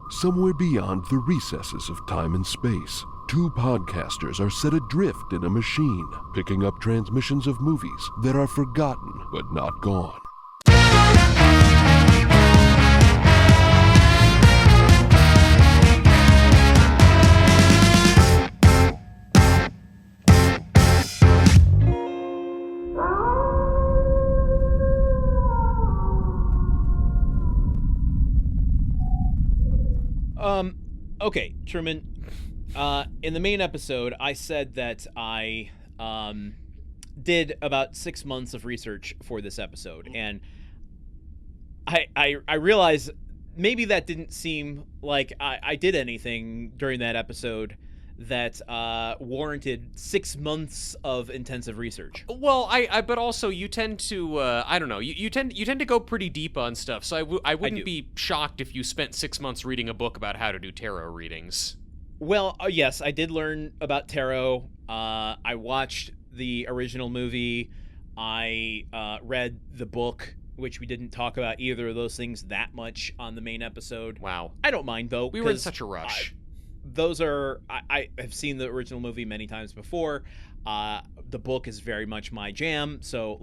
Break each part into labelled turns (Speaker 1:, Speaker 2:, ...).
Speaker 1: Somewhere beyond the recesses of time and space, two podcasters are set adrift in a machine, picking up transmissions of movies that are forgotten but not gone.
Speaker 2: Okay, Truman, in the main episode, I said that I did about 6 months of research for this episode, and I realized maybe that didn't seem like I did anything during that episode that warranted 6 months of intensive research.
Speaker 3: Well, but also you tend to I don't know, you tend to go pretty deep on stuff. So I wouldn't be shocked if you spent 6 months reading a book about how to do tarot readings.
Speaker 2: Well, yes, I did learn about tarot. I watched the original movie. I read the book, which we didn't talk about either of those things that much on the main episode.
Speaker 3: Wow.
Speaker 2: I don't mind though.
Speaker 3: We were in such a rush.
Speaker 2: I have seen the original movie many times before. The book is very much my jam, so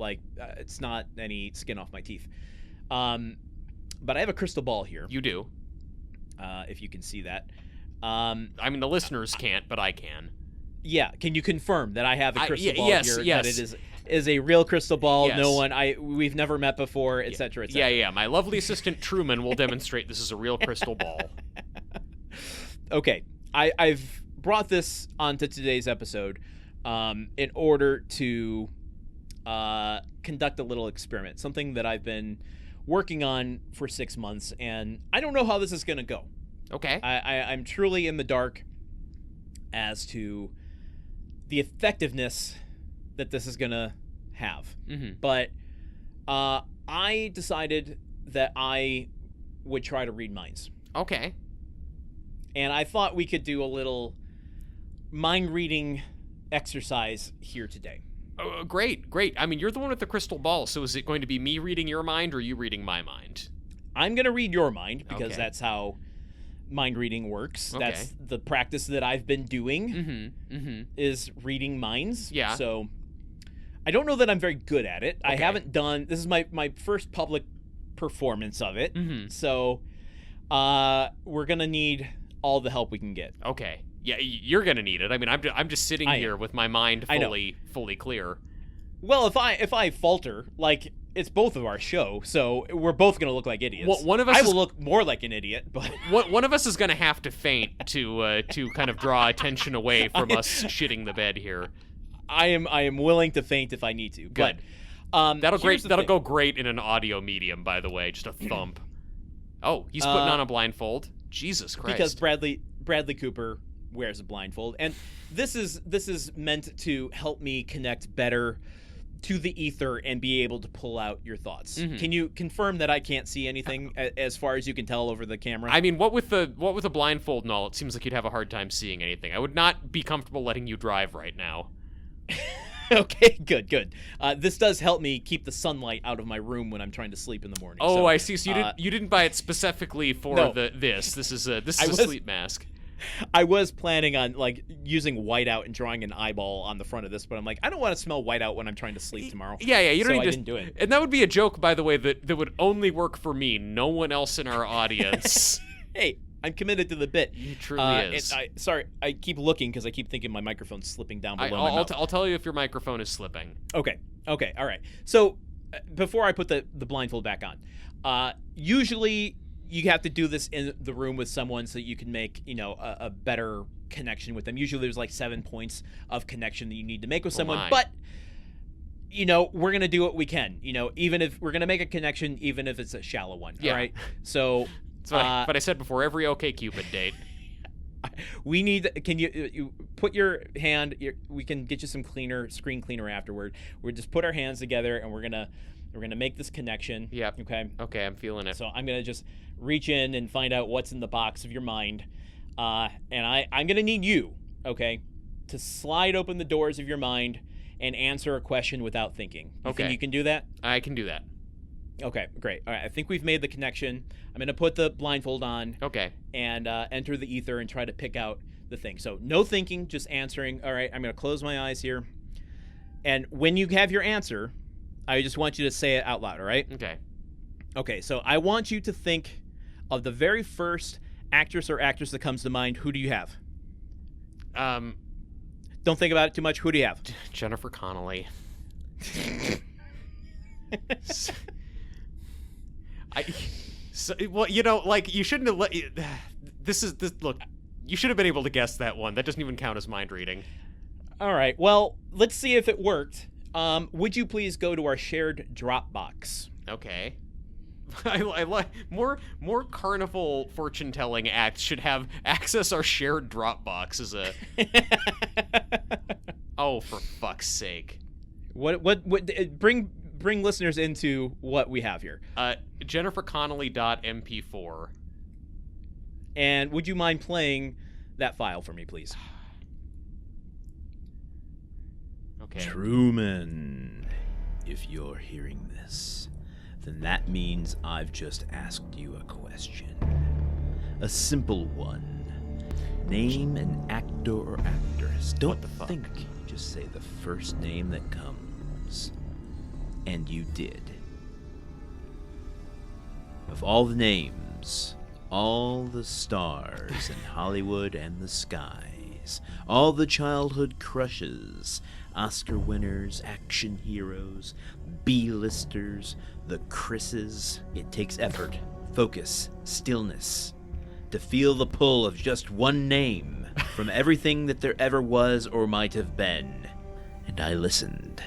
Speaker 2: it's not any skin off my teeth. But I have a crystal ball here.
Speaker 3: You do.
Speaker 2: If you can see that.
Speaker 3: I mean, the listeners can't, but I can.
Speaker 2: Yeah. Can you confirm that I have a crystal ball here?
Speaker 3: Yes.
Speaker 2: That it is a real crystal ball.
Speaker 3: Yes.
Speaker 2: We've never met before, etc.
Speaker 3: Yeah. My lovely assistant Truman will demonstrate this is a real crystal ball.
Speaker 2: Okay. I've brought this onto today's episode in order to conduct a little experiment, something that I've been working on for 6 months, and I don't know how this is going to go.
Speaker 3: Okay.
Speaker 2: I'm truly in the dark as to the effectiveness that this is going to have.
Speaker 3: Mm-hmm.
Speaker 2: But I decided that I would try to read minds.
Speaker 3: Okay.
Speaker 2: And I thought we could do a little mind-reading exercise here today.
Speaker 3: Oh, great. I mean, you're the one with the crystal ball, so is it going to be me reading your mind or you reading my mind?
Speaker 2: I'm going to read your mind because
Speaker 3: Okay.
Speaker 2: that's how mind reading works.
Speaker 3: Okay.
Speaker 2: That's the practice that I've been doing is reading minds.
Speaker 3: Yeah.
Speaker 2: So I don't know that I'm very good at it. I
Speaker 3: Okay.
Speaker 2: haven't done... This is my first public performance of it.
Speaker 3: Mm-hmm.
Speaker 2: So we're going to need all the help we can get.
Speaker 3: Okay. Yeah, you're gonna need it. I mean, I'm just sitting here with my mind fully clear.
Speaker 2: Well, if I falter, it's both of our show, so we're both gonna look like idiots.
Speaker 3: Well, one of us
Speaker 2: I will look more like an idiot, but
Speaker 3: one of us is gonna have to faint to kind of draw attention away from us shitting the bed here.
Speaker 2: I am willing to faint if I need to.
Speaker 3: Good.
Speaker 2: But
Speaker 3: That'll go great in an audio medium, by the way. Just a thump. Oh, he's putting on a blindfold. Jesus Christ.
Speaker 2: Because Bradley Cooper wears a blindfold, and this is meant to help me connect better to the ether and be able to pull out your thoughts.
Speaker 3: Mm-hmm.
Speaker 2: Can you confirm that I can't see anything as far as you can tell over the camera?
Speaker 3: I mean, what with a blindfold and all, it seems like you'd have a hard time seeing anything. I would not be comfortable letting you drive right now.
Speaker 2: Okay, good. This does help me keep the sunlight out of my room when I'm trying to sleep in the morning.
Speaker 3: Oh,
Speaker 2: so,
Speaker 3: I see. So you didn't buy it specifically for this. This is a sleep mask.
Speaker 2: I was planning on using whiteout and drawing an eyeball on the front of this, but I'm like, I don't want to smell whiteout when I'm trying to sleep tomorrow.
Speaker 3: Yeah. You don't need
Speaker 2: I
Speaker 3: to.
Speaker 2: didn't do it.
Speaker 3: And that would be a joke, by the way, that would only work for me. No one else in our audience.
Speaker 2: Hey, I'm committed to the bit.
Speaker 3: It truly is.
Speaker 2: Sorry, I keep looking because I keep thinking my microphone's slipping down below my mouth.
Speaker 3: I'll tell you if your microphone is slipping.
Speaker 2: Okay, all right. So before I put the blindfold back on, usually you have to do this in the room with someone so that you can make a better connection with them. Usually there's 7 points of connection that you need to make with someone, but we're gonna do what we can. Even if we're gonna make a connection, even if it's a shallow one.
Speaker 3: Yeah.
Speaker 2: All right. So.
Speaker 3: But I said before, every OkCupid date.
Speaker 2: We need. Can you put your hand? We can get you some screen cleaner afterward. We just put our hands together and we're gonna make this connection.
Speaker 3: Yep. Okay, I'm feeling it.
Speaker 2: So I'm gonna just reach in and find out what's in the box of your mind, and I'm gonna need you, okay, to slide open the doors of your mind and answer a question without thinking. You think you can do that?
Speaker 3: I can do that.
Speaker 2: Okay, great. All right, I think we've made the connection. I'm going to put the blindfold on.
Speaker 3: Okay.
Speaker 2: And enter the ether and try to pick out the thing. So no thinking, just answering. All right, I'm going to close my eyes here. And when you have your answer, I just want you to say it out loud, all right?
Speaker 3: Okay.
Speaker 2: Okay, so I want you to think of the very first actress or actress that comes to mind. Who do you have? Don't think about it too much. Who do you have?
Speaker 3: Jennifer Connelly. Well, you know, like, you shouldn't have let... Look, you should have been able to guess that one. That doesn't even count as mind reading.
Speaker 2: All right, well, let's see if it worked. Would you please go to our shared Dropbox?
Speaker 3: Okay. I like more carnival fortune telling acts should have access our shared Dropbox as a. Oh, for fuck's sake!
Speaker 2: What bring listeners into what we have here?
Speaker 3: JenniferConnelly.mp4.
Speaker 2: And would you mind playing that file for me, please?
Speaker 3: Okay.
Speaker 4: Truman, if you're hearing this, then that means I've just asked you a question. A simple one. Name an actor or actress. Don't think. Just say the first name that comes. And you did. Of all the names, all the stars in Hollywood and the skies, all the childhood crushes, Oscar winners, action heroes, B-listers, the Chris's. It takes effort, focus, stillness to feel the pull of just one name from everything that there ever was or might have been. And I listened.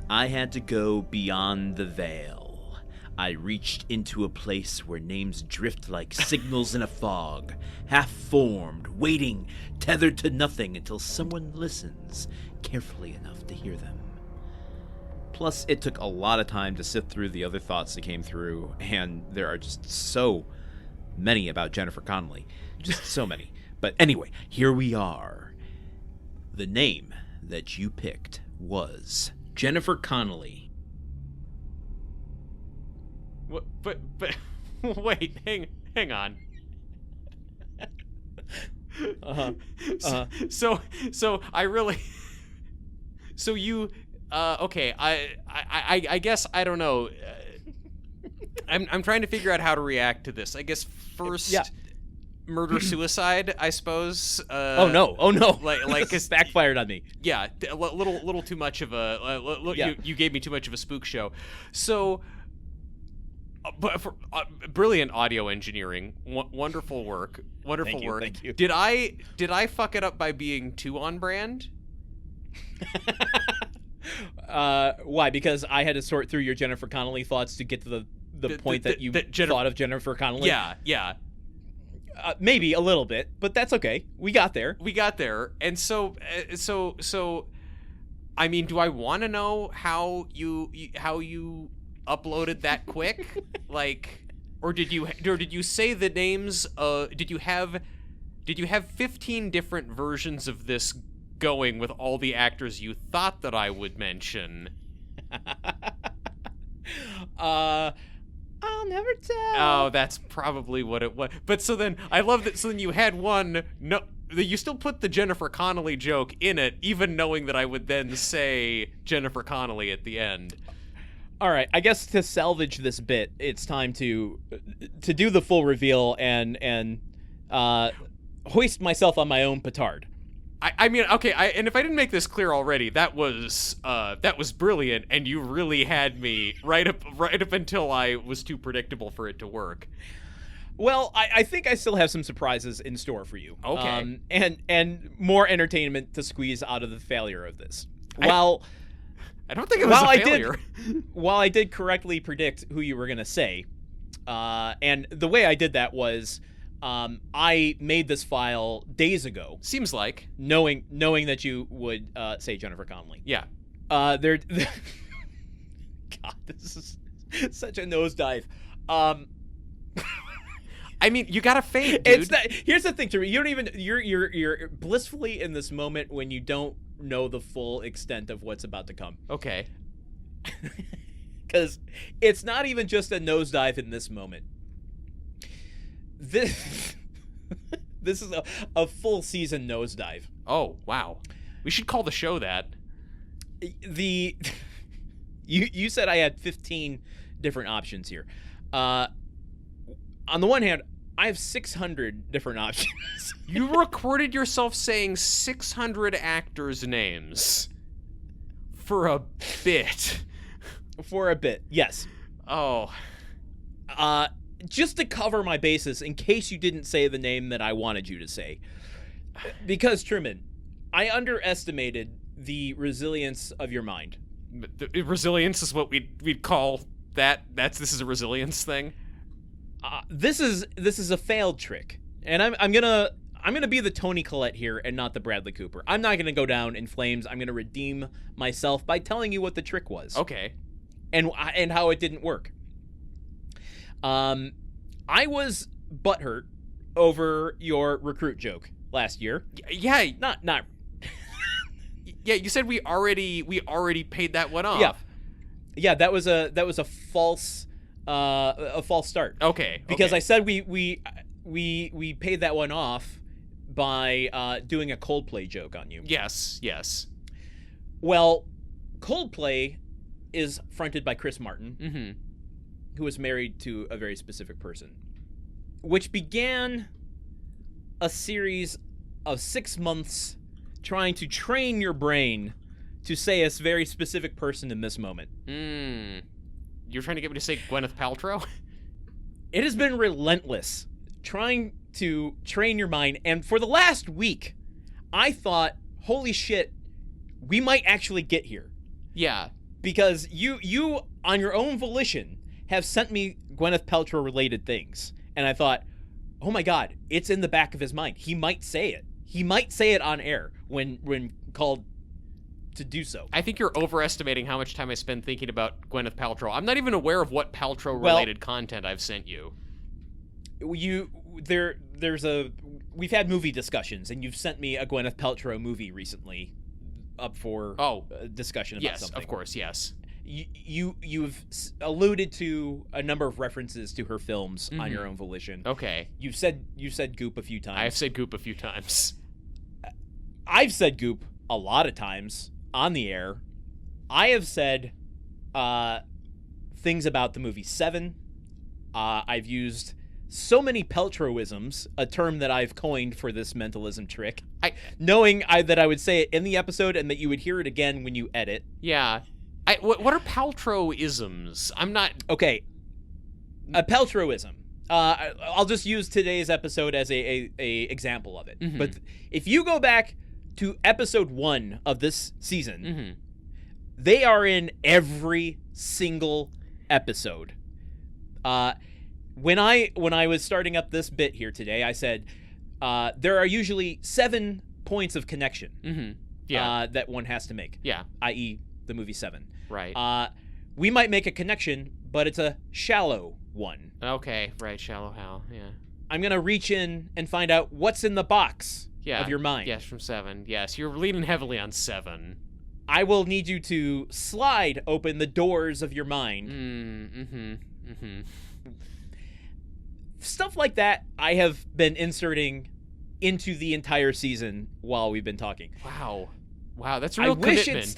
Speaker 4: I had to go beyond the veil. I reached into a place where names drift like signals in a fog, half-formed, waiting, tethered to nothing until someone listens carefully enough to hear them. Plus, it took a lot of time to sift through the other thoughts that came through, and there are just so many about Jennifer Connelly. Just so many. But anyway, here we are. The name that you picked was Jennifer Connelly.
Speaker 3: What? But wait, hang on. So I really. So you, okay. I guess I don't know. I'm trying to figure out how to react to this. I guess first.
Speaker 2: Yeah.
Speaker 3: Murder suicide, I suppose.
Speaker 2: Oh no!
Speaker 3: Like
Speaker 2: it's backfired on me.
Speaker 3: Yeah, a little too much of a.
Speaker 2: Yeah.
Speaker 3: You gave me too much of a spook show. So, but for brilliant audio engineering, wonderful work, wonderful work.
Speaker 2: Thank you.
Speaker 3: Did I fuck it up by being too on brand?
Speaker 2: Why? Because I had to sort through your Jennifer Connelly thoughts to get to the point that you thought of Jennifer Connelly.
Speaker 3: Yeah.
Speaker 2: Maybe a little bit, but that's okay. We got there.
Speaker 3: And so I mean, do I want to know how you uploaded that quick? Like, or did you say the names? Did you have 15 different versions of this going with all the actors you thought that I would mention?
Speaker 2: I'll never tell.
Speaker 3: Oh, that's probably what it was. But so then, I love that. So then you had one. No, you still put the Jennifer Connelly joke in it, even knowing that I would then say Jennifer Connelly at the end.
Speaker 2: All right, I guess to salvage this bit, it's time to do the full reveal and hoist myself on my own petard.
Speaker 3: I mean, okay, and if I didn't make this clear already, that was brilliant, and you really had me right up until I was too predictable for it to work.
Speaker 2: Well, I think I still have some surprises in store for you.
Speaker 3: Okay.
Speaker 2: And more entertainment to squeeze out of the failure of this.
Speaker 3: I don't think it was a failure.
Speaker 2: While I did correctly predict who you were going to say, and the way I did that was I made this file days ago.
Speaker 3: Seems like.
Speaker 2: Knowing that you would say Jennifer Connelly.
Speaker 3: Yeah.
Speaker 2: God, this is such a nosedive.
Speaker 3: I mean, you gotta fade, dude.
Speaker 2: Here's the thing, Truman. You don't even you're blissfully in this moment when you don't know the full extent of what's about to come.
Speaker 3: Okay.
Speaker 2: because it's not even just a nosedive in this moment. This is a full season nosedive.
Speaker 3: Oh, wow. We should call the show that.
Speaker 2: You said I had 15 different options here. On the one hand, I have 600 different options.
Speaker 3: You recorded yourself saying 600 actors' names for a bit.
Speaker 2: For a bit, yes.
Speaker 3: Oh.
Speaker 2: Just to cover my bases, in case you didn't say the name that I wanted you to say. Because, Truman, I underestimated the resilience of your mind.
Speaker 3: Resilience is what we'd call that. This is a resilience thing.
Speaker 2: This is a failed trick, and I'm gonna be the Tony Collette here and not the Bradley Cooper. I'm not gonna go down in flames. I'm gonna redeem myself by telling you what the trick was.
Speaker 3: Okay.
Speaker 2: And how it didn't work. I was butthurt over your recruit joke last year.
Speaker 3: Yeah.
Speaker 2: Not.
Speaker 3: Yeah, you said we already paid that one off.
Speaker 2: Yeah. That was a false start.
Speaker 3: Okay.
Speaker 2: Because
Speaker 3: okay.
Speaker 2: I said we paid that one off by doing a Coldplay joke on you.
Speaker 3: Yes.
Speaker 2: Well, Coldplay is fronted by Chris Martin, who was married to a very specific person, which began a series of 6 months trying to train your brain to say a very specific person in this moment.
Speaker 3: You're trying to get me to say Gwyneth Paltrow?
Speaker 2: It has been relentless trying to train your mind, and for the last week, I thought, holy shit, we might actually get here.
Speaker 3: Yeah.
Speaker 2: Because you on your own volition have sent me Gwyneth Paltrow related things, and I thought, oh my god, it's in the back of his mind. He might say it. He might say it on air when called to do so.
Speaker 3: I think you're overestimating how much time I spend thinking about Gwyneth Paltrow. I'm not even aware of what Paltrow-related content I've sent you.
Speaker 2: We've had movie discussions, and you've sent me a Gwyneth Paltrow movie recently up for discussion about something.
Speaker 3: Yes, of course, yes.
Speaker 2: You've alluded to a number of references to her films on your own volition.
Speaker 3: Okay.
Speaker 2: You've said Goop a few times.
Speaker 3: I've said Goop a few times.
Speaker 2: I've said Goop a lot of times on the air. I have said things about the movie Seven. I've used so many Paltrowisms, a term that I've coined for this mentalism trick, knowing that I would say it in the episode and that you would hear it again when you edit.
Speaker 3: Yeah. What are Paltrowisms? I'm not...
Speaker 2: Okay. A Paltrowism. I'll just use today's episode as a example of it. But if you go back to episode 1 of this season, they are in every single episode. When I was starting up this bit here today, I said there are usually 7 points of connection that one has to make.
Speaker 3: Yeah.
Speaker 2: I.e., the movie Seven.
Speaker 3: Right.
Speaker 2: We might make a connection, but it's a shallow one.
Speaker 3: Okay, right. Shallow how, yeah.
Speaker 2: I'm going to reach in and find out what's in the box of your mind.
Speaker 3: Yes, from Seven. Yes, you're leaning heavily on Seven.
Speaker 2: I will need you to slide open the doors of your mind. Stuff like that I have been inserting into the entire season while we've been talking.
Speaker 3: Wow, that's a real commitment.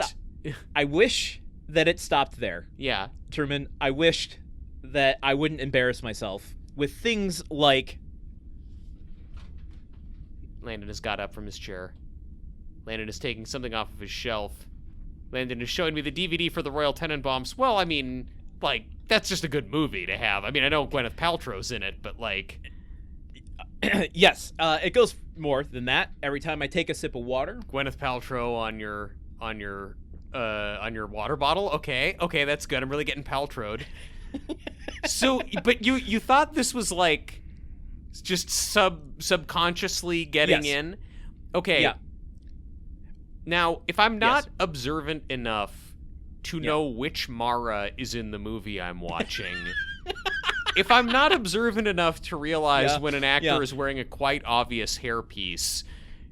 Speaker 2: I wish that it stopped there.
Speaker 3: Yeah.
Speaker 2: Truman, I wished that I wouldn't embarrass myself with things like...
Speaker 3: Landen has got up from his chair. Landen is taking something off of his shelf. Landen is showing me the DVD for the Royal Tenenbaums. Well, I mean, like, that's just a good movie to have. I mean, I know Gwyneth Paltrow's in it, but, like...
Speaker 2: Yes, it goes more than that. Every time I take a sip of water...
Speaker 3: Gwyneth Paltrow on your water bottle? Okay, that's good. I'm really getting Paltrowed. So, but you thought this was, like, just subconsciously getting in? Okay.
Speaker 2: Yeah.
Speaker 3: Now, if I'm not observant enough to know which Mara is in the movie I'm watching, if I'm not observant enough to realize when an actor is wearing a quite obvious hairpiece,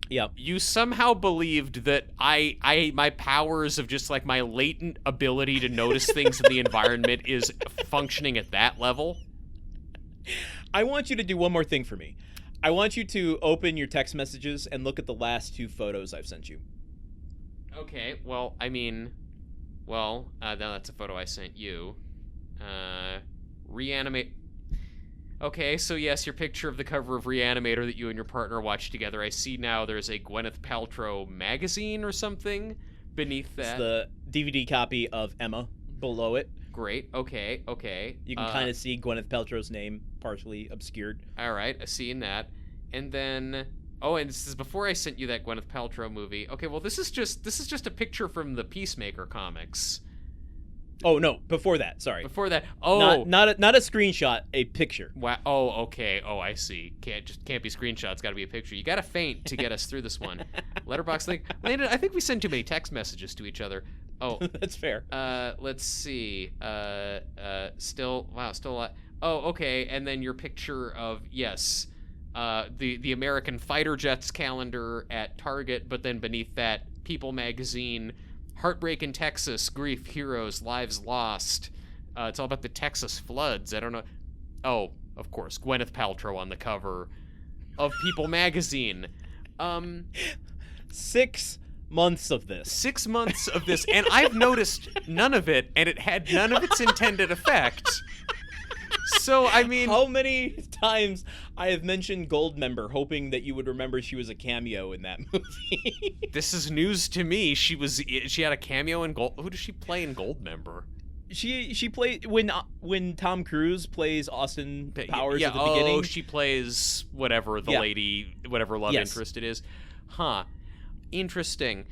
Speaker 2: Yep.
Speaker 3: You somehow believed that my powers of just like my latent ability to notice things in the environment is functioning at that level.
Speaker 2: I want you to do one more thing for me. I want you to open your text messages and look at the last 2 photos I've sent you.
Speaker 3: Okay, well, I mean, no, that's a photo I sent you. Reanimate. Okay, so yes, your picture of the cover of Reanimator that you and your partner watched together. I see now there's a Gwyneth Paltrow magazine or something beneath that.
Speaker 2: It's the DVD copy of Emma below it.
Speaker 3: Great, okay.
Speaker 2: You can kind of see Gwyneth Paltrow's name partially obscured.
Speaker 3: All right, I seen that. And then, oh, and this is before I sent you that Gwyneth Paltrow movie. Okay, well, this is just a picture from the Peacemaker comics.
Speaker 2: Oh no! Before that, sorry.
Speaker 3: Before that, oh,
Speaker 2: not a screenshot, a picture.
Speaker 3: Wow. Oh, okay. Oh, I see. Can't be screenshots. Got to be a picture. You got to faint to get us through this one. Letterbox link. Landon, I think we send too many text messages to each other. Oh,
Speaker 2: that's fair.
Speaker 3: Let's see. Still a lot. Oh, okay. And then your picture of the American fighter jets calendar at Target, but then beneath that, People magazine. Heartbreak in Texas, Grief, Heroes, Lives Lost. It's all about the Texas floods. I don't know. Oh, of course, Gwyneth Paltrow on the cover of People magazine.
Speaker 2: 6 months of this.
Speaker 3: 6 months of this, and I've noticed none of it, and it had none of its intended effect. So, I mean...
Speaker 2: How many times I have mentioned Goldmember, hoping that you would remember she was a cameo in that movie.
Speaker 3: This is news to me. She had a cameo in Gold... Who does she play in Goldmember?
Speaker 2: She played... When Tom Cruise plays Austin Powers at the beginning.
Speaker 3: Oh, she plays whatever the lady... Whatever love interest it is. Huh. Interesting.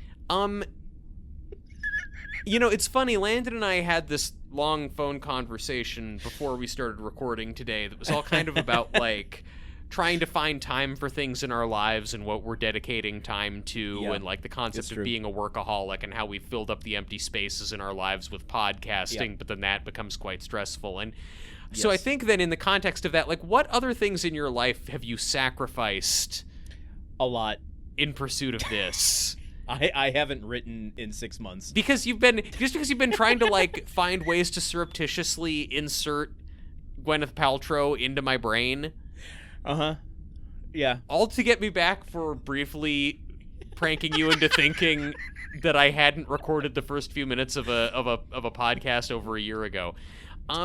Speaker 3: You know, it's funny, Landon and I had this long phone conversation before we started recording today that was all kind of about, like, trying to find time for things in our lives and what we're dedicating time to, and, like, the concept of being a workaholic and how we filled up the empty spaces in our lives with podcasting, but then that becomes quite stressful. And so I think then in the context of that, like, what other things in your life have you sacrificed?
Speaker 2: A lot.
Speaker 3: In pursuit of this?
Speaker 2: I haven't written in 6 months.
Speaker 3: Because you've been trying to, like, find ways to surreptitiously insert Gwyneth Paltrow into my brain.
Speaker 2: Uh-huh. Yeah.
Speaker 3: All to get me back for briefly pranking you into thinking that I hadn't recorded the first few minutes of a podcast over a year ago.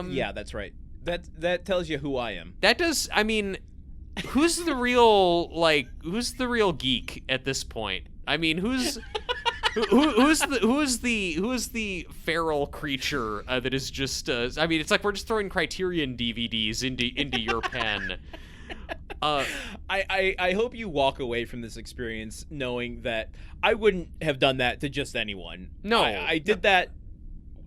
Speaker 2: Yeah, that's right. That tells you who I am.
Speaker 3: That does. I mean, who's the real geek at this point? I mean, who's the feral creature that is just? I mean, it's like we're just throwing Criterion DVDs into your pen.
Speaker 2: I hope you walk away from this experience knowing that I wouldn't have done that to just anyone.
Speaker 3: No,
Speaker 2: I did that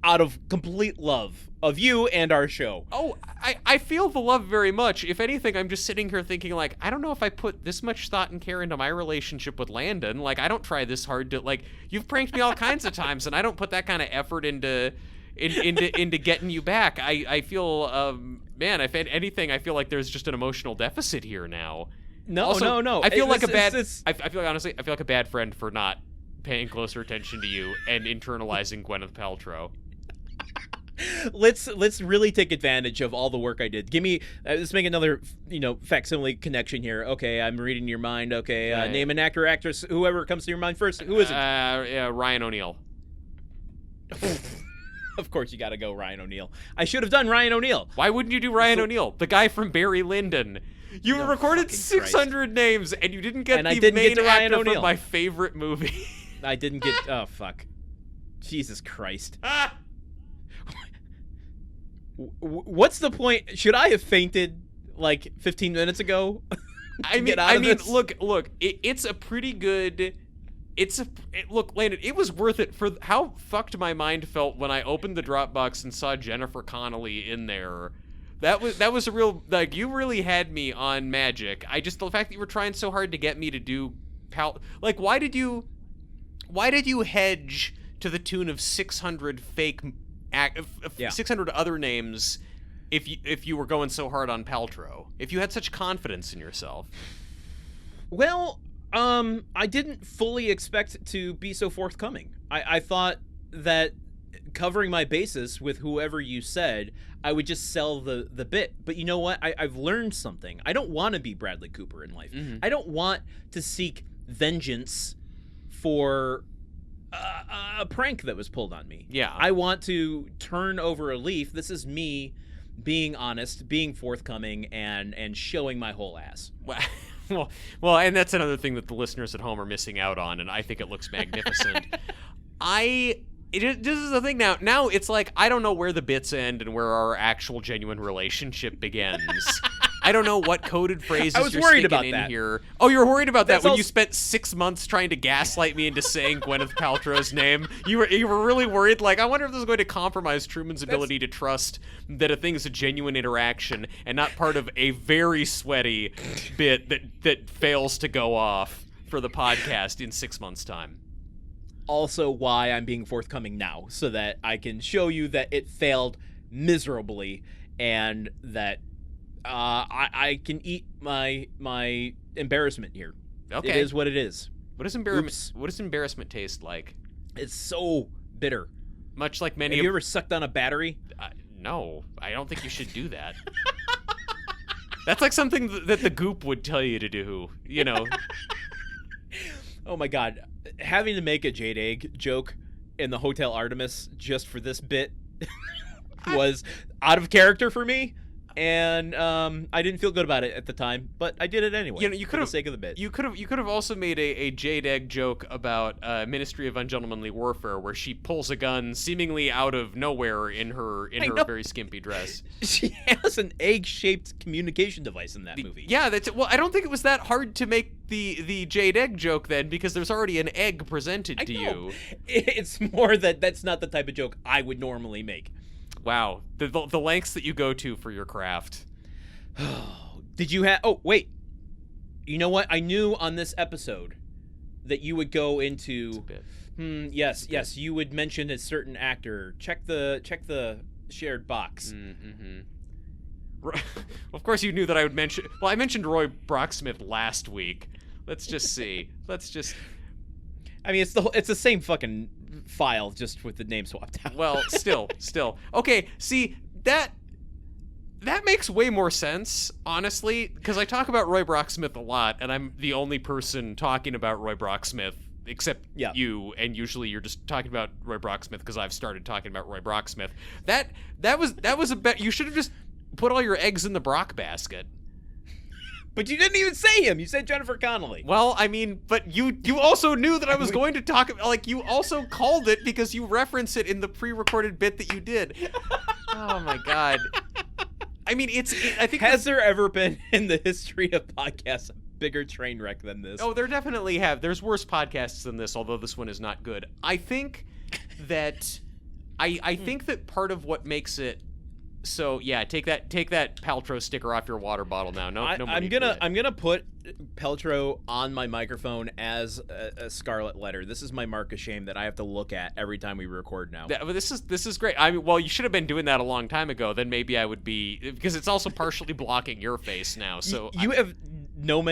Speaker 2: out of complete love of you and our show.
Speaker 3: Oh, I feel the love very much. If anything, I'm just sitting here thinking, like, I don't know if I put this much thought and care into my relationship with Landen. Like, I don't try this hard to, like, you've pranked me all kinds of times, and I don't put that kind of effort into getting you back. I feel, man, if anything, I feel like there's just an emotional deficit here now.
Speaker 2: No.
Speaker 3: I feel like I feel like a bad friend for not paying closer attention to you and internalizing Gwyneth Paltrow.
Speaker 2: Let's really take advantage of all the work I did. Give me let's make another facsimile connection here. Okay, I'm reading your mind. Okay, name an actor, actress, whoever comes to your mind first. Who is it?
Speaker 3: Ryan O'Neal.
Speaker 2: Of course, you got to go Ryan O'Neal. I should have done Ryan O'Neal.
Speaker 3: Why wouldn't you do Ryan O'Neal, the guy from Barry Lyndon? You recorded 600 names and you didn't get the main actor from my favorite movie.
Speaker 2: I didn't get. Oh fuck! Jesus Christ! What's the point? Should I have fainted like 15 minutes ago?
Speaker 3: Look. It's a pretty good. Look, Landon. It was worth it for how fucked my mind felt when I opened the Dropbox and saw Jennifer Connelly in there. That was a real, like, you really had me on magic. The fact that you were trying so hard to get me to do like, why did you hedge to the tune of 600 fake 600 other names if you were going so hard on Paltrow, if you had such confidence in yourself?
Speaker 2: Well, I didn't fully expect to be so forthcoming. I thought that covering my bases with whoever you said, I would just sell the bit. But you know what? I've learned something. I don't want to be Bradley Cooper in life. I don't want to seek vengeance for a prank that was pulled on me.
Speaker 3: Yeah.
Speaker 2: I want to turn over a leaf. This is me being honest, being forthcoming, and showing my whole ass.
Speaker 3: Well, and that's another thing that the listeners at home are missing out on, and I think it looks magnificent. This is the thing now. Now it's like, I don't know where the bits end and where our actual genuine relationship begins. I don't know what coded phrases
Speaker 2: I was
Speaker 3: you're
Speaker 2: worried
Speaker 3: sticking
Speaker 2: about
Speaker 3: in
Speaker 2: that.
Speaker 3: here. Oh, you were worried about that
Speaker 2: That's
Speaker 3: when
Speaker 2: also-
Speaker 3: you spent 6 months trying to gaslight me into saying Gwyneth Paltrow's name. You were really worried. Like, I wonder if this is going to compromise Truman's ability to trust that a thing is a genuine interaction and not part of a very sweaty bit that fails to go off for the podcast in 6 months' time.
Speaker 2: Also why I'm being forthcoming now, so that I can show you that it failed miserably and that I can eat my embarrassment here.
Speaker 3: Okay.
Speaker 2: It is what it is.
Speaker 3: What does embarrassment?
Speaker 2: Oops.
Speaker 3: What does embarrassment taste like?
Speaker 2: It's so bitter.
Speaker 3: Much like many.
Speaker 2: Have you ever sucked on a battery?
Speaker 3: No, I don't think you should do that. That's like something that the Goop would tell you to do. You know.
Speaker 2: Oh my god, having to make a jade egg joke in the Hotel Artemis just for this bit was out of character for me. And I didn't feel good about it at the time, but I did it anyway.
Speaker 3: You
Speaker 2: for the sake of the bit.
Speaker 3: You could have also made a jade egg joke about Ministry of Ungentlemanly Warfare, where she pulls a gun seemingly out of nowhere in her
Speaker 2: know.
Speaker 3: very skimpy dress.
Speaker 2: She has an egg-shaped communication device in that movie.
Speaker 3: Yeah, well, I don't think it was that hard to make the jade egg joke then, because there's already an egg presented to you.
Speaker 2: It's more that that's not the type of joke I would normally make.
Speaker 3: Wow, the lengths that you go to for your craft.
Speaker 2: Did you have? Oh, wait. You know what? I knew on this episode that you would go into. Yes. You would mention a certain actor. Check the shared box.
Speaker 3: Of course, you knew that I would mention. Well, I mentioned Roy Brocksmith last week. Let's just see.
Speaker 2: I mean, it's the same fucking file, just with the name swapped out.
Speaker 3: Well, still. Okay, see, that makes way more sense, honestly, because I talk about Roy Brocksmith a lot, and I'm the only person talking about Roy Brocksmith except you, and usually you're just talking about Roy Brocksmith because I've started talking about Roy Brocksmith. That was a bet. You should have just put all your eggs in the Brock basket.
Speaker 2: But you didn't even say him. You said Jennifer Connelly.
Speaker 3: Well, I mean, but you also knew that I was going to talk, like, you also called it because you reference it in the pre-recorded bit that you did. Oh my god. I mean, I think
Speaker 2: has there ever been in the history of podcasts a bigger train wreck than this?
Speaker 3: Oh, there definitely have. There's worse podcasts than this, although this one is not good. I think that I think that part of what makes it so yeah, take that Paltrow sticker off your water bottle now.
Speaker 2: I'm gonna put Paltrow on my microphone as a scarlet letter. This is my mark of shame that I have to look at every time we record now.
Speaker 3: This is great. I mean, well, you should have been doing that a long time ago. Then maybe I would be, because it's also partially blocking your face now. So
Speaker 2: you have no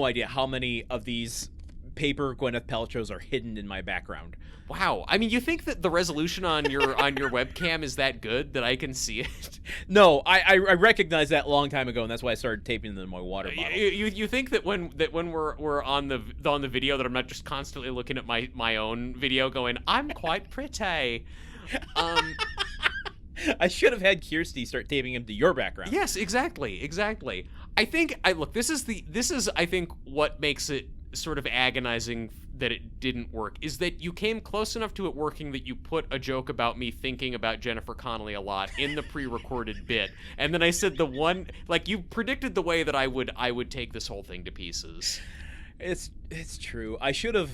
Speaker 2: idea how many of these paper Gwyneth Paltrows are hidden in my background.
Speaker 3: Wow. I mean, you think that the resolution on your webcam is that good that I can see it?
Speaker 2: No, I recognized that a long time ago, and that's why I started taping them in my water bottle.
Speaker 3: You think that when we're on the video that I'm not just constantly looking at my own video going, I'm quite pretty.
Speaker 2: I should have had Kirsty start taping him to your background.
Speaker 3: Yes, exactly. I think this is I think what makes it sort of agonizing that it didn't work is that you came close enough to it working that you put a joke about me thinking about Jennifer Connelly a lot in the pre-recorded bit, and then I said the one, like, you predicted the way that I would take this whole thing to pieces.
Speaker 2: It's true. I should have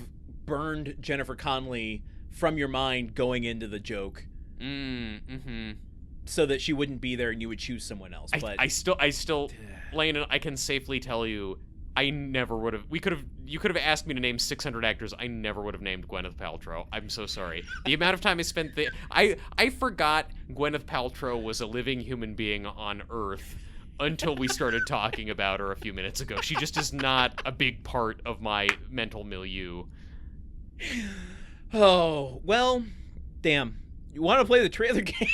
Speaker 2: burned Jennifer Connelly from your mind going into the joke. So that she wouldn't be there and you would choose someone else. But
Speaker 3: I still Lane, I can safely tell you I never would have. You could have asked me to name 600 actors. I never would have named Gwyneth Paltrow. I'm so sorry. The amount of time I spent I forgot Gwyneth Paltrow was a living human being on Earth until we started talking about her a few minutes ago. She just is not a big part of my mental milieu.
Speaker 2: Oh, well, damn. You want to play the trailer game?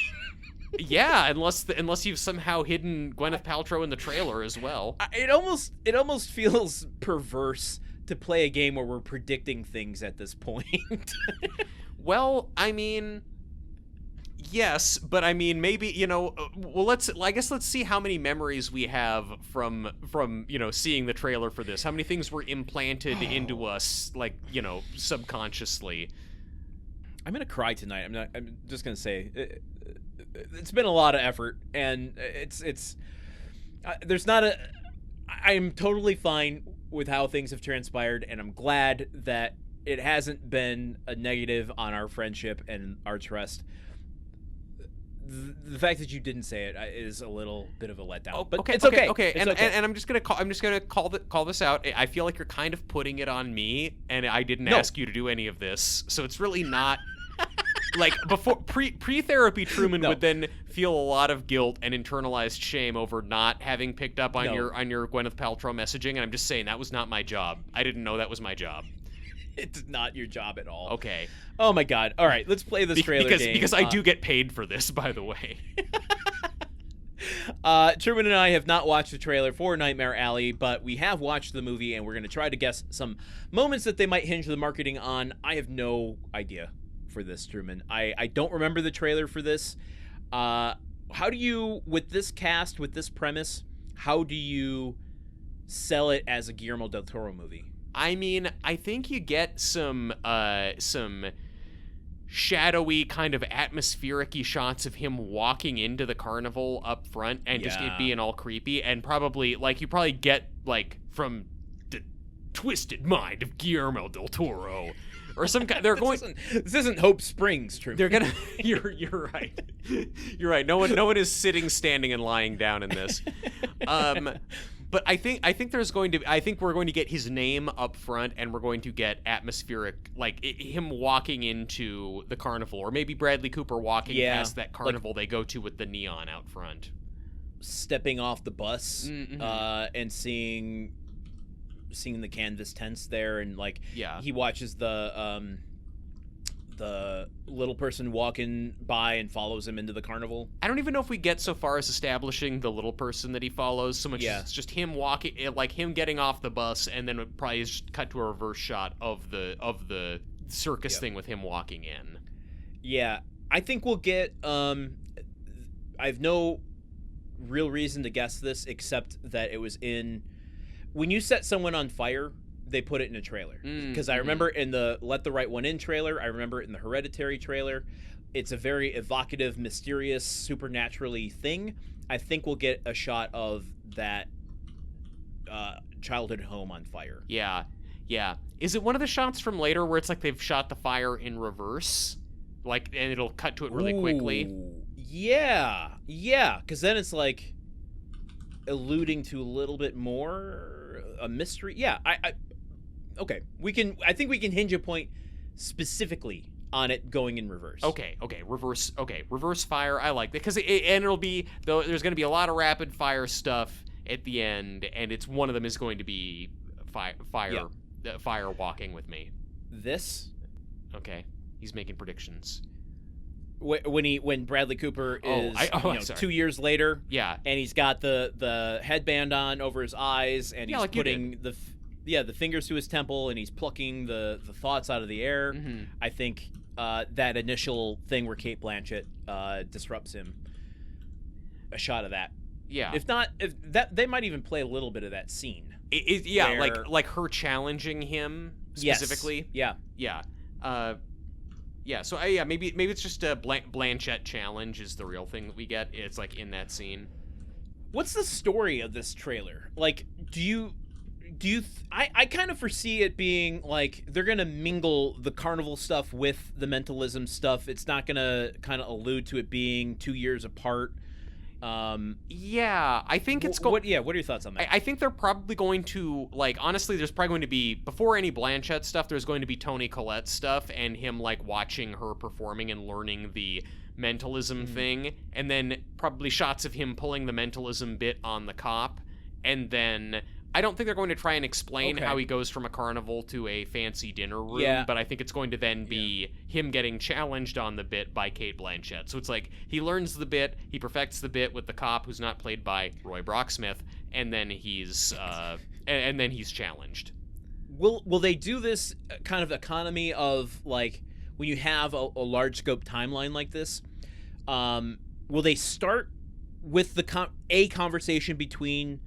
Speaker 3: Yeah, unless you've somehow hidden Gwyneth Paltrow in the trailer as well.
Speaker 2: It almost feels perverse to play a game where we're predicting things at this point.
Speaker 3: Well, I mean, yes, but I mean, maybe, well, I guess let's see how many memories we have from seeing the trailer for this. How many things were implanted into us, like, subconsciously. I'm
Speaker 2: gonna cry tonight. I'm just gonna say it's been a lot of effort, and I'm totally fine with how things have transpired, and I'm glad that it hasn't been a negative on our friendship and our trust. The fact that you didn't say it is a little bit of a letdown. But it's okay.
Speaker 3: And I'm just gonna call this out. I feel like you're kind of putting it on me, and I didn't ask you to do any of this, so it's really not. Like, before pre-therapy, Truman would then feel a lot of guilt and internalized shame over not having picked up on your Gwyneth Paltrow messaging, and I'm just saying that was not my job. I didn't know that was my job.
Speaker 2: It's not your job at all.
Speaker 3: Okay.
Speaker 2: Oh my God. All right, let's play this trailer game.
Speaker 3: Because I do get paid for this, by the way.
Speaker 2: Truman and I have not watched the trailer for Nightmare Alley, but we have watched the movie, and we're going to try to guess some moments that they might hinge the marketing on. I have no idea for this, Truman. I don't remember the trailer for this. How do you, with this cast, with this premise, how do you sell it as a Guillermo del Toro movie?
Speaker 3: I mean, I think you get some shadowy, kind of atmospheric-y shots of him walking into the carnival up front, and just it being all creepy, and probably, like, you probably get, like, from the twisted mind of Guillermo del Toro, or some kind.
Speaker 2: This isn't Hope Springs, Truman.
Speaker 3: They're gonna. You're right. You're right. No one is sitting, standing, and lying down in this. But I think we're going to get his name up front, and we're going to get atmospheric, like him walking into the carnival, or maybe Bradley Cooper walking past that carnival they go to with the neon out front,
Speaker 2: stepping off the bus, and seeing the canvas tents there, and he watches the little person walking by and follows him into the carnival.
Speaker 3: I don't even know if we get so far as establishing the little person that he follows so much as it's just him walking, like him getting off the bus, and then it probably just cut to a reverse shot of the circus thing with him walking in. Yeah,
Speaker 2: I think we'll get I have no real reason to guess this except that it was in when you set someone on fire, they put it in a trailer. Because I remember in the Let the Right One In trailer, I remember it in the Hereditary trailer. It's a very evocative, mysterious, supernaturally thing. I think we'll get a shot of that childhood home on fire.
Speaker 3: Yeah. Is it one of the shots from later where it's like they've shot the fire in reverse? Like, and it'll cut to it really quickly?
Speaker 2: Yeah. Because then it's like alluding to a little bit more a mystery. Yeah, okay. I think we can hinge a point specifically on it going in reverse.
Speaker 3: Okay, reverse fire. I like that because it'll be though. There's going to be a lot of rapid fire stuff at the end, and it's one of them is going to be fire walking with me.
Speaker 2: This.
Speaker 3: Okay, he's making predictions.
Speaker 2: When Bradley Cooper is 2 years later, and he's got the headband on over his eyes, and he's putting the fingers to his temple, and he's plucking the thoughts out of the air. I think that initial thing where Cate Blanchett disrupts him, a shot of that.
Speaker 3: Yeah.
Speaker 2: If that, they might even play a little bit of that scene.
Speaker 3: Like her challenging him specifically.
Speaker 2: Yes.
Speaker 3: Yeah. So maybe it's just a Blanchett challenge is the real thing that we get. It's like in that scene.
Speaker 2: What's the story of this trailer? Like, I kind of foresee it being like they're gonna mingle the carnival stuff with the mentalism stuff. It's not gonna kind of allude to it being 2 years apart.
Speaker 3: I think it's
Speaker 2: what are your thoughts on that?
Speaker 3: I think they're probably going to, like, honestly, there's probably going to be, before any Blanchett stuff, there's going to be Toni Collette stuff and him, like, watching her performing and learning the mentalism thing, and then probably shots of him pulling the mentalism bit on the cop, and then I don't think they're going to try and explain how he goes from a carnival to a fancy dinner room, but I think it's going to then be him getting challenged on the bit by Cate Blanchett. So it's like he learns the bit, he perfects the bit with the cop who's not played by Roy Brocksmith, and then he's challenged.
Speaker 2: Will they do this kind of economy of, like, when you have a large scope timeline like this? Will they start with a conversation between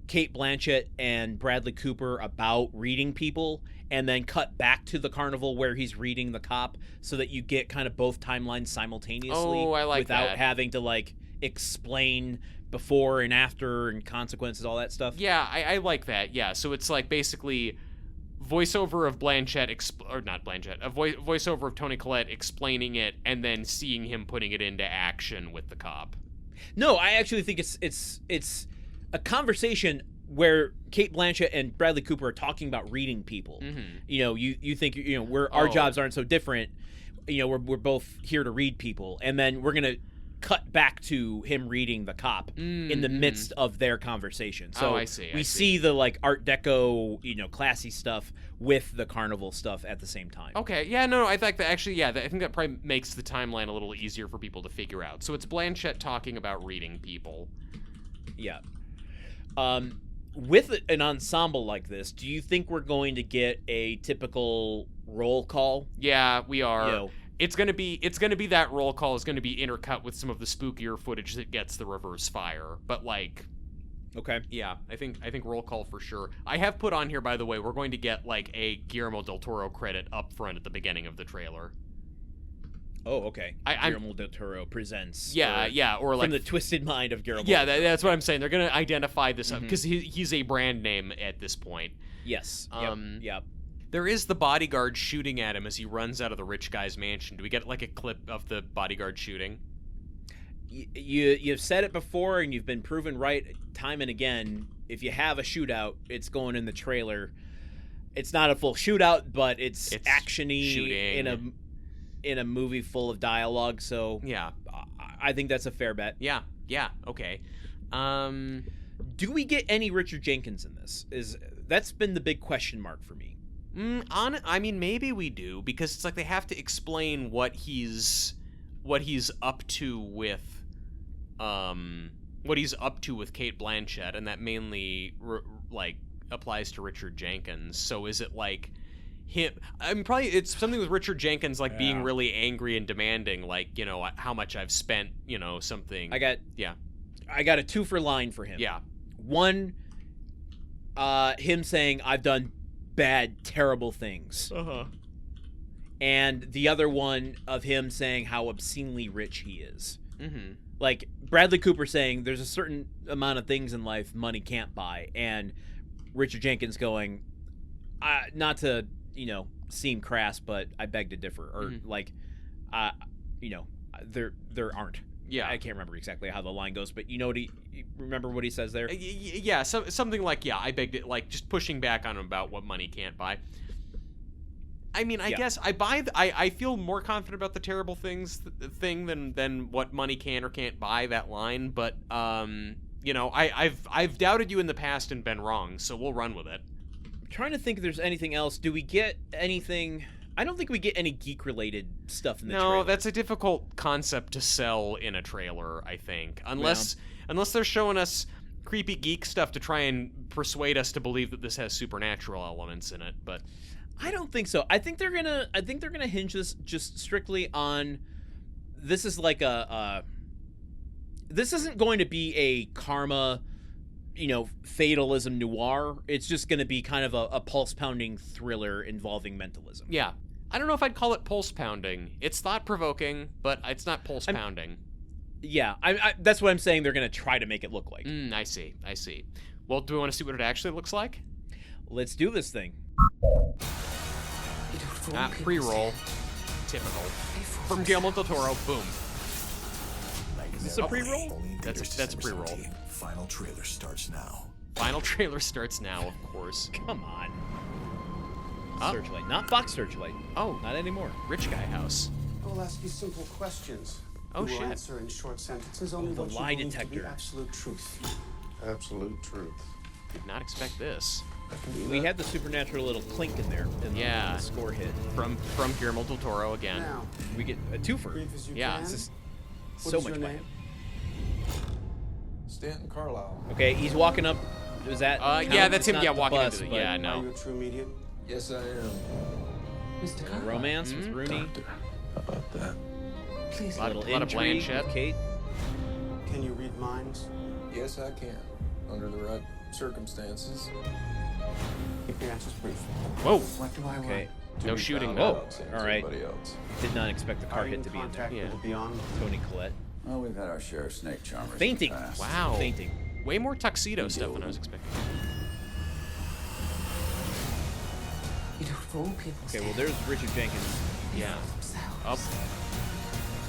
Speaker 2: Cate Blanchett and Bradley Cooper about reading people, and then cut back to the carnival where he's reading the cop, so that you get kind of both timelines simultaneously?
Speaker 3: Oh, I like
Speaker 2: without
Speaker 3: that.
Speaker 2: having to, like, explain before and after and consequences, all that stuff.
Speaker 3: Yeah, I like that. Yeah, so it's like basically voiceover of Blanchett, voiceover of Toni Collette explaining it, and then seeing him putting it into action with the cop.
Speaker 2: No, I actually think it's a conversation where Cate Blanchett and Bradley Cooper are talking about reading people. You know, you think, you know, our jobs aren't so different. You know, we're both here to read people, and then we're gonna cut back to him reading the cop in the midst of their conversation. So
Speaker 3: I see.
Speaker 2: we see the, like, Art Deco, you know, classy stuff with the carnival stuff at the same time.
Speaker 3: Okay, yeah, no, I think that actually, yeah, I think that probably makes the timeline a little easier for people to figure out. So it's Blanchett talking about reading people.
Speaker 2: Yeah. With an ensemble like this, do you think we're going to get a typical roll call?
Speaker 3: Yeah, we are.
Speaker 2: You know,
Speaker 3: It's gonna be that roll call is gonna be intercut with some of the spookier footage that gets the reverse fire. But, like,
Speaker 2: okay.
Speaker 3: yeah, I think roll call for sure. I have put on here, by the way, we're going to get, like, a Guillermo del Toro credit up front at the beginning of the trailer.
Speaker 2: Oh, okay. Guillermo del Toro presents.
Speaker 3: Or like
Speaker 2: from the twisted mind of Guillermo.
Speaker 3: Yeah, that's what I'm saying. They're gonna identify this up because he's a brand name at this point.
Speaker 2: Yes. Yep.
Speaker 3: There is the bodyguard shooting at him as he runs out of the rich guy's mansion. Do we get, like, a clip of the bodyguard shooting?
Speaker 2: You've said it before, and you've been proven right time and again. If you have a shootout, it's going in the trailer. It's not a full shootout, but it's action-y
Speaker 3: shooting
Speaker 2: in a movie full of dialogue. So
Speaker 3: yeah,
Speaker 2: I think that's a fair bet.
Speaker 3: Yeah. Okay.
Speaker 2: Do we get any Richard Jenkins in this? That's been the big question mark for me.
Speaker 3: I mean, maybe we do, because it's like they have to explain what he's up to with Cate Blanchett, and that mainly like applies to Richard Jenkins. So is it like him? I mean, probably it's something with Richard Jenkins, like being really angry and demanding, like, you know, how much I've spent, you know, something. I got
Speaker 2: a 2-for line for him.
Speaker 3: Yeah.
Speaker 2: One, him saying, "I've done bad, terrible things." And the other one of him saying how obscenely rich he is. Like Bradley Cooper saying there's a certain amount of things in life money can't buy, and Richard Jenkins going, not to, you know, seem crass, but I beg to differ, or like, you know, there aren't.
Speaker 3: Yeah,
Speaker 2: I can't remember exactly how the line goes, but you know what you remember what he says there?
Speaker 3: Yeah, something like, I begged it, like, just pushing back on him about what money can't buy. I mean, I guess I feel more confident about the terrible things thing than what money can or can't buy, that line. But you know, I've doubted you in the past and been wrong, so we'll run with it.
Speaker 2: I'm trying to think if there's anything else. Do we get anything? I don't think we get any geek-related stuff in the trailer.
Speaker 3: No, that's a difficult concept to sell in a trailer, I think. Unless they're showing us creepy geek stuff to try and persuade us to believe that this has supernatural elements in it, but
Speaker 2: I don't think so. I think they're gonna hinge this just strictly on, this is like this isn't going to be a karma, you know, fatalism noir. It's just going to be kind of a pulse-pounding thriller involving mentalism.
Speaker 3: Yeah. I don't know if I'd call it pulse-pounding. It's thought-provoking, but it's not pulse-pounding.
Speaker 2: Yeah, that's what I'm saying. They're going to try to make it look like.
Speaker 3: I see. Well, do we want to see what it actually looks like?
Speaker 2: Let's do this thing.
Speaker 3: Pre-roll. Typical. From Guillermo del Toro. Boom.
Speaker 2: Is this a pre-roll?
Speaker 3: That's a pre-roll.
Speaker 5: Final trailer starts now.
Speaker 3: Final trailer starts now, of course.
Speaker 2: Come on. Searchlight. Not Fox Searchlight.
Speaker 3: Oh.
Speaker 2: Not anymore.
Speaker 3: Rich guy house.
Speaker 6: I will ask you simple questions.
Speaker 3: Oh,
Speaker 6: You will
Speaker 3: shit.
Speaker 6: answer in short sentences only
Speaker 2: the
Speaker 6: what you
Speaker 2: lie
Speaker 6: believe to be
Speaker 2: detector.
Speaker 6: absolute truth.
Speaker 7: Absolute truth.
Speaker 3: Did not expect this.
Speaker 7: I can do
Speaker 2: We
Speaker 7: that.
Speaker 2: had the supernatural little clink in there. In
Speaker 3: Yeah.
Speaker 2: the score hit.
Speaker 3: From Guillermo del Toro again.
Speaker 6: Now,
Speaker 2: We get a twofer.
Speaker 6: brief as you
Speaker 3: Yeah,
Speaker 6: can.
Speaker 2: This is
Speaker 6: What
Speaker 2: so
Speaker 6: is
Speaker 2: much
Speaker 6: your
Speaker 2: fun.
Speaker 6: name?
Speaker 7: Stanton Carlisle.
Speaker 2: Okay, he's walking up. Is that?
Speaker 3: Yeah,
Speaker 2: count?
Speaker 3: that's
Speaker 2: It's
Speaker 3: him.
Speaker 2: not
Speaker 3: Yeah,
Speaker 2: the
Speaker 3: walking
Speaker 2: bus,
Speaker 3: into the.
Speaker 2: but
Speaker 3: Yeah,
Speaker 6: Are
Speaker 3: no.
Speaker 6: you a true medium?
Speaker 7: Yes, I am.
Speaker 8: Mr. Carlisle,
Speaker 2: Romance with Rooney.
Speaker 7: Doctor, how about that?
Speaker 8: please
Speaker 3: A lot
Speaker 2: Little
Speaker 3: of
Speaker 2: intrigue
Speaker 3: Blanchett.
Speaker 2: with Kate.
Speaker 6: Can you read minds?
Speaker 7: Yes, I can. Under the right circumstances.
Speaker 6: Keep your answers brief.
Speaker 3: Whoa.
Speaker 8: what do I
Speaker 2: Okay.
Speaker 8: want?
Speaker 3: No shooting.
Speaker 2: Whoa.
Speaker 3: No.
Speaker 7: Same as
Speaker 2: All right.
Speaker 7: everybody else.
Speaker 2: Did not expect the car
Speaker 6: Are you
Speaker 2: hit
Speaker 6: in
Speaker 2: to be in there.
Speaker 6: contact
Speaker 3: Yeah.
Speaker 6: with the beyond?
Speaker 2: Tony Collette.
Speaker 9: Well, we've had our share of snake charmers. in the
Speaker 2: Fainting.
Speaker 9: past.
Speaker 3: Wow.
Speaker 2: Fainting.
Speaker 3: Way more tuxedo stuff than I was expecting.
Speaker 8: You don't fool people.
Speaker 2: Okay, well, there's Richard Jenkins.
Speaker 3: Yeah.
Speaker 8: Themselves.
Speaker 3: Up.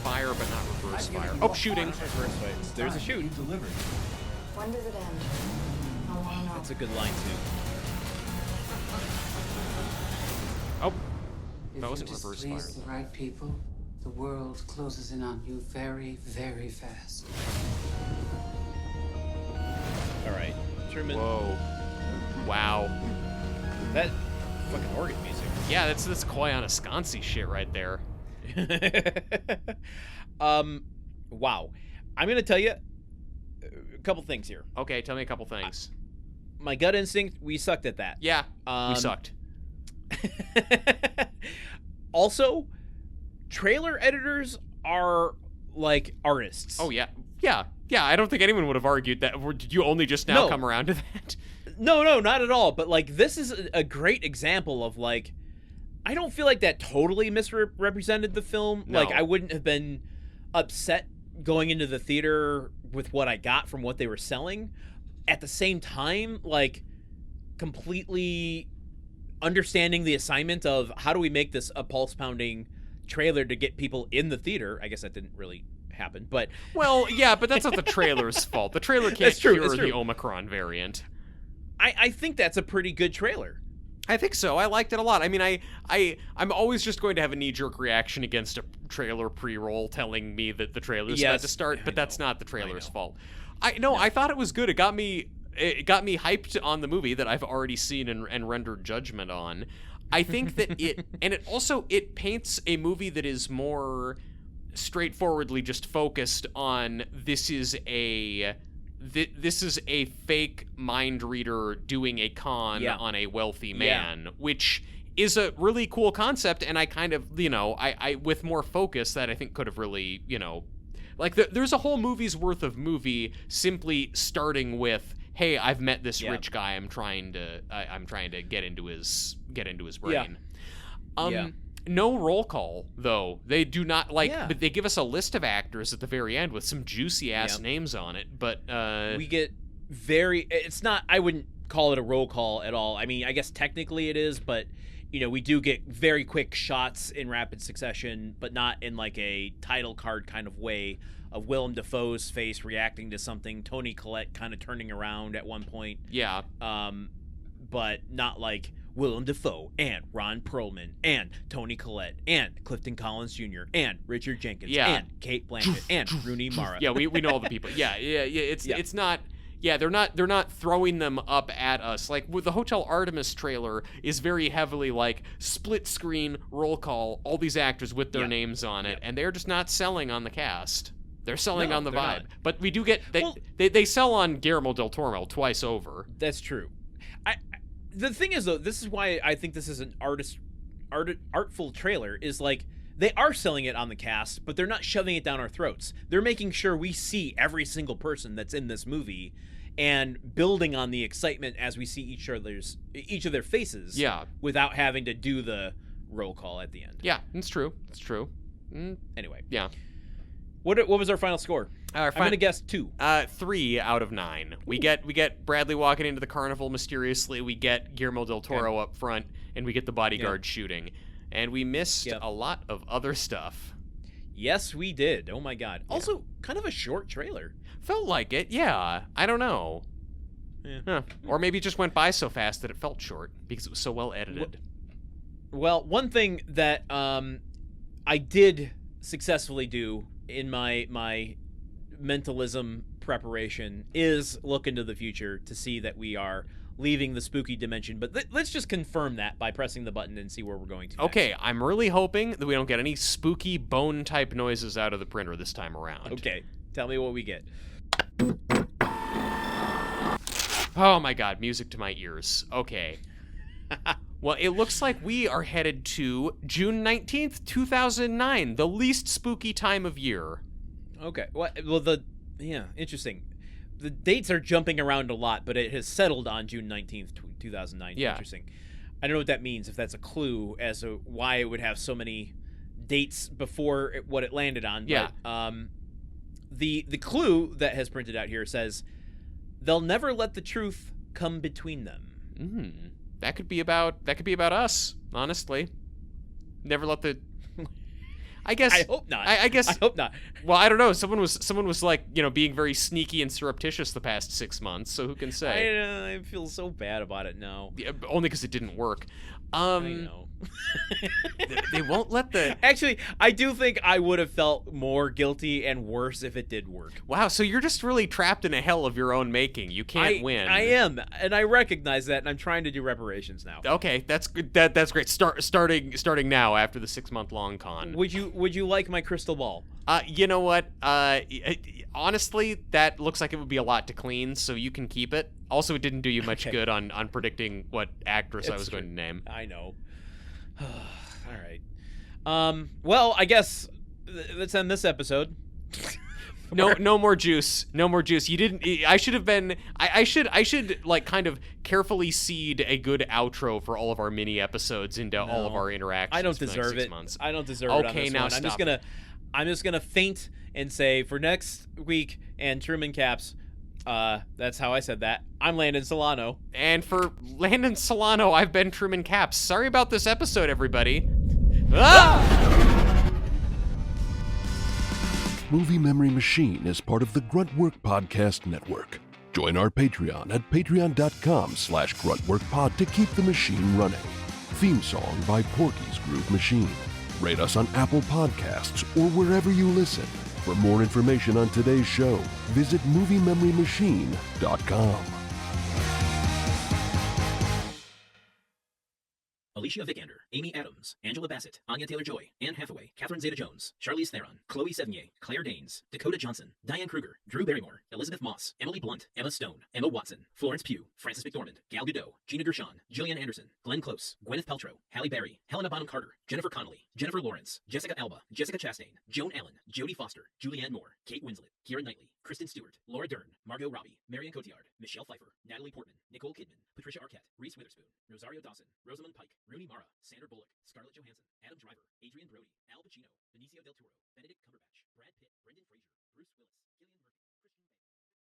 Speaker 3: Fire, but not reverse fire. Oh, shooting.
Speaker 2: Reverse fight. There's a shoot.
Speaker 10: When does it end? I want to know.
Speaker 2: That's a good line, too.
Speaker 3: Oh.
Speaker 8: If
Speaker 3: That wasn't
Speaker 8: you
Speaker 3: reverse
Speaker 8: displease
Speaker 3: fire.
Speaker 8: the right people, the world closes in on you very, very fast.
Speaker 2: All right. Truman.
Speaker 3: Whoa. Wow.
Speaker 2: That fucking organ music.
Speaker 3: Yeah, that's Koi on a sconcy shit right there.
Speaker 2: Wow. I'm gonna tell you a couple things here.
Speaker 3: Okay, tell me a couple things.
Speaker 2: My gut instinct, we sucked at that.
Speaker 3: Yeah, we
Speaker 2: Um,
Speaker 3: sucked.
Speaker 2: Also, trailer editors are like artists.
Speaker 3: Oh yeah, yeah. I don't think anyone would have argued that. Or did you only just now
Speaker 2: No.
Speaker 3: come around to that?
Speaker 2: No, not at all. But like, this is a great example of like, I don't feel like that totally misrepresented the film.
Speaker 3: No.
Speaker 2: Like, I wouldn't have been upset going into the theater with what I got from what they were selling. At the same time, like, completely understanding the assignment of how do we make this a pulse pounding trailer to get people in the theater. I guess that didn't really happen, but
Speaker 3: Well, yeah, but that's not the trailer's fault. The trailer can't
Speaker 2: That's true,
Speaker 3: cure
Speaker 2: it's
Speaker 3: the
Speaker 2: true.
Speaker 3: Omicron variant.
Speaker 2: I think that's a pretty good trailer.
Speaker 3: I think so. I liked it a lot. I mean, I'm always just going to have a knee-jerk reaction against a trailer pre-roll telling me that the trailer's about
Speaker 2: Yes,
Speaker 3: to start,
Speaker 2: I
Speaker 3: but that's
Speaker 2: know,
Speaker 3: not the trailer's
Speaker 2: know.
Speaker 3: fault. I thought it was good. It got me hyped on the movie that I've already seen and rendered judgment on. I think that it paints a movie that is more straightforwardly just focused on this is a fake mind reader doing a con
Speaker 2: Yeah.
Speaker 3: on a wealthy man, which is a really cool concept, and I kind of, I with more focus that I think could have really, like there's a whole movie's worth of movie simply starting with, hey, I've met this
Speaker 2: Yeah.
Speaker 3: rich guy, I'm trying to get into his brain.
Speaker 2: Yeah.
Speaker 3: No roll call, though. They do not,
Speaker 2: Yeah.
Speaker 3: but they give us a list of actors at the very end with some juicy-ass
Speaker 2: Yep.
Speaker 3: names on it, but,
Speaker 2: We get it's not, I wouldn't call it a roll call at all. I mean, I guess technically it is, but, we do get very quick shots in rapid succession, but not in like a title card kind of way of Willem Dafoe's face reacting to something, Toni Collette kind of turning around at one point,
Speaker 3: yeah.
Speaker 2: but not like Willem Dafoe and Ron Perlman and Toni Collette and Clifton Collins Jr. and Richard Jenkins
Speaker 3: Yeah.
Speaker 2: and Kate Blanchett and Rooney Mara.
Speaker 3: Yeah, we know all the people. Yeah. It's not. Yeah, they're not throwing them up at us. Like with the Hotel Artemis trailer is very heavily like split screen roll call, all these actors with their
Speaker 2: Yeah.
Speaker 3: names on it, and they're just not selling on the cast. They're selling
Speaker 2: No,
Speaker 3: on the
Speaker 2: they're
Speaker 3: vibe.
Speaker 2: not.
Speaker 3: But we do get
Speaker 2: Well-
Speaker 3: they sell on Guillermo del Toro twice over.
Speaker 2: That's true. The thing is, though, this is why I think this is an artful trailer, is like, they are selling it on the cast, but they're not shoving it down our throats. They're making sure we see every single person that's in this movie and building on the excitement as we see each of their faces,
Speaker 3: Yeah.
Speaker 2: without having to do the roll call at the end.
Speaker 3: Yeah, it's true. It's true.
Speaker 2: Anyway,
Speaker 3: Yeah.
Speaker 2: what was our final score? I'm going to guess 2.
Speaker 3: 3 out of 9. We get Bradley walking into the carnival mysteriously. We get Guillermo del Toro up front, and we get the bodyguard shooting. And we missed a lot of other stuff.
Speaker 2: Yes, we did. Oh my god. Also, kind of a short trailer.
Speaker 3: Felt like it, yeah. I don't know.
Speaker 2: Yeah.
Speaker 3: Huh. Or maybe it just went by so fast that it felt short because it was so well edited.
Speaker 2: Well, one thing that I did successfully do in my mentalism preparation is look into the future to see that we are leaving the spooky dimension. But let's just confirm that by pressing the button and see where we're going to.
Speaker 3: Okay, I'm really hoping that we don't get any spooky bone type noises out of the printer this time around.
Speaker 2: Okay, tell me what we get.
Speaker 3: Oh my god, music to my ears. Okay. Well, it looks like we are headed to June 19th, 2009, the least spooky time of year.
Speaker 2: Okay. Well, interesting. The dates are jumping around a lot, but it has settled on June 19th, 2009.
Speaker 3: Yeah.
Speaker 2: Interesting. I don't know what that means, if that's a clue as to why it would have so many dates before what it landed on.
Speaker 3: Yeah.
Speaker 2: But, the clue that has printed out here says, they'll never let the truth come between them.
Speaker 3: That could be about us, honestly. Never let the I guess
Speaker 2: I hope not.
Speaker 3: I guess
Speaker 2: I hope not.
Speaker 3: Well, I don't know. Someone was like, being very sneaky and surreptitious the past 6 months, so who can say?
Speaker 2: I feel so bad about it now.
Speaker 3: Yeah, only because it didn't work.
Speaker 2: I know.
Speaker 3: They won't let the...
Speaker 2: Actually, I do think I would have felt more guilty and worse if it did work.
Speaker 3: Wow, so you're just really trapped in a hell of your own making. You can't win.
Speaker 2: I am, and I recognize that, and I'm trying to do reparations now.
Speaker 3: Okay, that's good. That's great. Starting now after the 6-month-long con.
Speaker 2: Would you like my crystal ball?
Speaker 3: You know what? Honestly, that looks like it would be a lot to clean, so you can keep it. Also, it didn't do you much good on predicting what actress I was going to name.
Speaker 2: I know. All right. Well, I guess let's end this episode.
Speaker 3: No more juice. No more juice. You didn't. I should have been. I should like kind of carefully seed a good outro for all of our mini episodes into all of our interactions.
Speaker 2: I don't
Speaker 3: for the next
Speaker 2: deserve
Speaker 3: 6
Speaker 2: it.
Speaker 3: months.
Speaker 2: I don't deserve it.
Speaker 3: Okay,
Speaker 2: on this
Speaker 3: now
Speaker 2: one.
Speaker 3: stop.
Speaker 2: I'm just gonna faint and say for next week and Truman Caps. That's how I said that. I'm Landen Solano.
Speaker 3: And for Landen Solano, I've been Truman Caps. Sorry about this episode, everybody. Ah!
Speaker 1: Movie Memory Machine is part of the Gruntwork Podcast Network. Join our Patreon at patreon.com/gruntworkpod to keep the machine running. Theme song by Porky's Groove Machine. Rate us on Apple Podcasts or wherever you listen. For more information on today's show, visit MovieMemoryMachine.com.
Speaker 11: Alicia Vikander, Amy Adams, Angela Bassett, Anya Taylor-Joy, Anne Hathaway, Catherine Zeta-Jones, Charlize Theron, Chloe Sevigny, Claire Danes, Dakota Johnson, Diane Kruger, Drew Barrymore, Elizabeth Moss, Emily Blunt, Emma Stone, Emma Watson, Florence Pugh, Frances McDormand, Gal Gadot, Gina Gershon, Gillian Anderson, Glenn Close, Gwyneth Paltrow, Halle Berry, Helena Bonham Carter, Jennifer Connelly, Jennifer Lawrence, Jessica Alba, Jessica Chastain, Joan Allen, Jodie Foster, Julianne Moore, Kate Winslet, Keira Knightley, Kristen Stewart, Laura Dern, Margot Robbie, Marion Cotillard, Michelle Pfeiffer, Natalie Portman, Nicole Kidman, Patricia Arquette, Reese Witherspoon, Rosario Dawson, Rosamund Pike, Rooney Mara, Sandra Bullock, Scarlett Johansson, Adam Driver, Adrian Brody, Al Pacino, Benicio del Toro, Benedict Cumberbatch, Brad Pitt, Brendan Fraser, Bruce Willis, Cillian Murphy.